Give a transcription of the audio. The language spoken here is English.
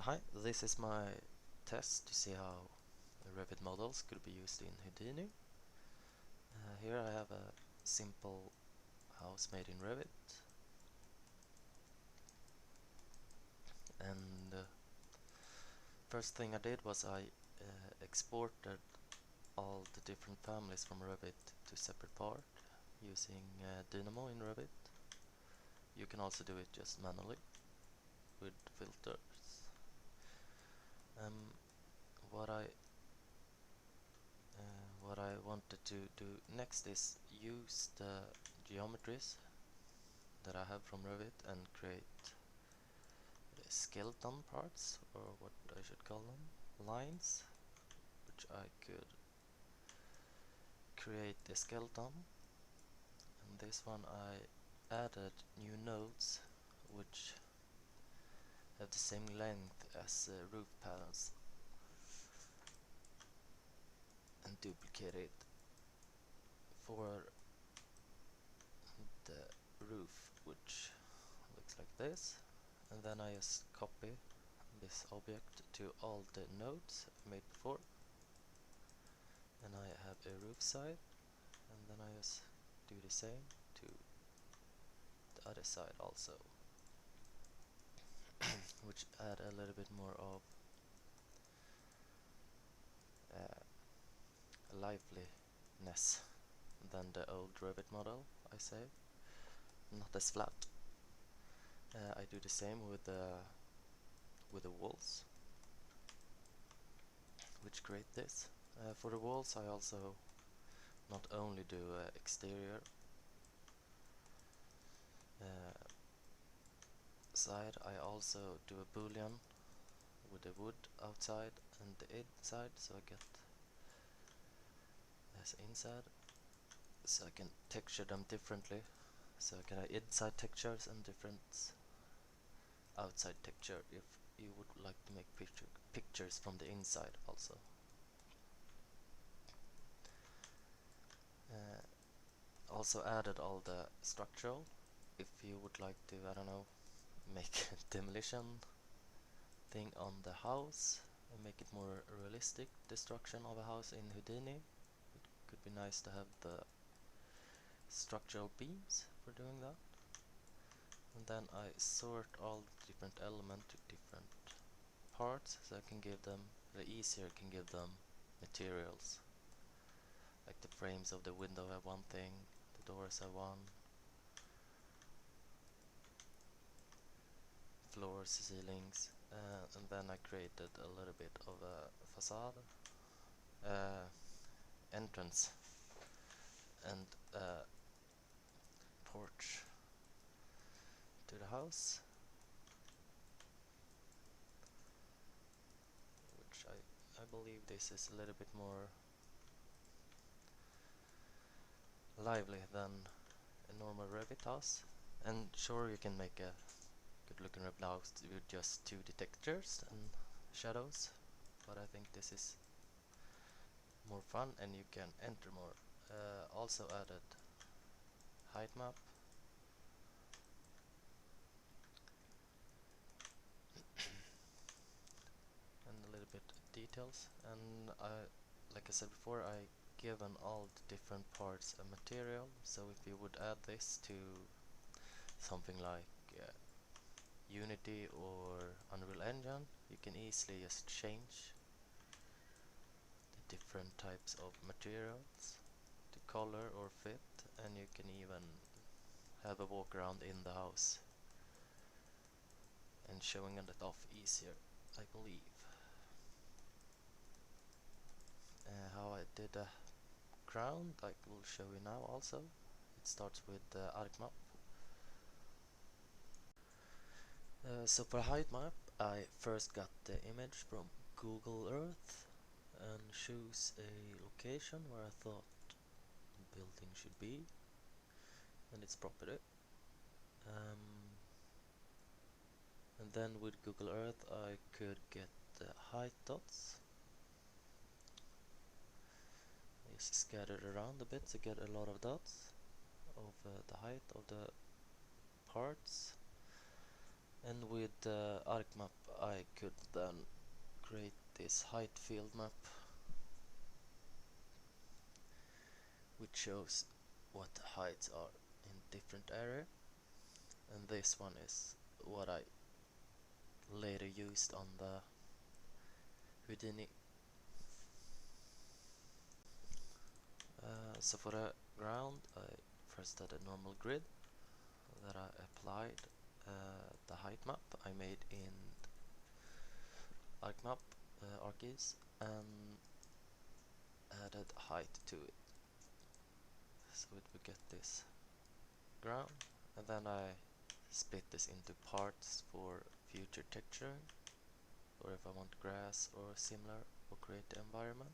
Hi, this is my test to see how Revit models could be used in Houdini. Here I have a simple house made in Revit, and first thing I did was I exported all the different families from Revit to separate part using Dynamo in Revit. You can also do it just manually with filters. What I wanted to do next is use the geometries that I have from Revit and create skeleton parts, or what I should call them, lines, which I could create a skeleton. And this one I added new nodes which have the same length as roof panels, and duplicate it for the roof, which looks like this. And then I just copy this object to all the nodes I made before, and I have a roof side, and then I just do the same to the other side also, which add a little bit more of liveliness than the old Revit model, I say, not as flat. I do the same with the walls, which create this. For the walls I also not only do exterior side, I also do a boolean with the wood outside and the inside, so I get this inside, so I can texture them differently. So I can have inside textures and different outside texture if you would like to make pictures from the inside also. Also added all the structural. If you would like to, I don't know, make a demolition thing on the house and make it more realistic, destruction of a house in Houdini, it could be nice to have the structural beams for doing that. And then I sort all the different elements to different parts, so I can give them, the easier I can give them materials. Like the frames of the window have one thing, the doors have one, floors, ceilings, and then I created a little bit of a facade, entrance, and porch to the house, which I believe this is a little bit more lively than a normal Revit house. And sure, you can make a good looking Revit house with just 2D textures and shadows, but I think this is more fun and you can enter more. Also added height map, and a little bit details, and like I said before, I given all the different parts a material, so if you would add this to something like Unity or Unreal Engine, you can easily just change the different types of materials to color or fit, and you can even have a walk around in the house and showing it off easier, I believe. How I did a ground I will show you now also. It starts with the arc map. So for height map, I first got the image from Google Earth and choose a location where I thought the building should be and its property. And then with Google Earth I could get the height dots. Just scatter it around a bit to get a lot of dots of the height of the parts. And with the arc map I could then create this height field map, which shows what the heights are in different area. And this one is what I later used on the Houdini. So for the ground I first had a normal grid that I applied the height map I made in arc map archives and added height to it, so it would get this ground, and then I split this into parts for future texture, or if I want grass or similar, or create the environment.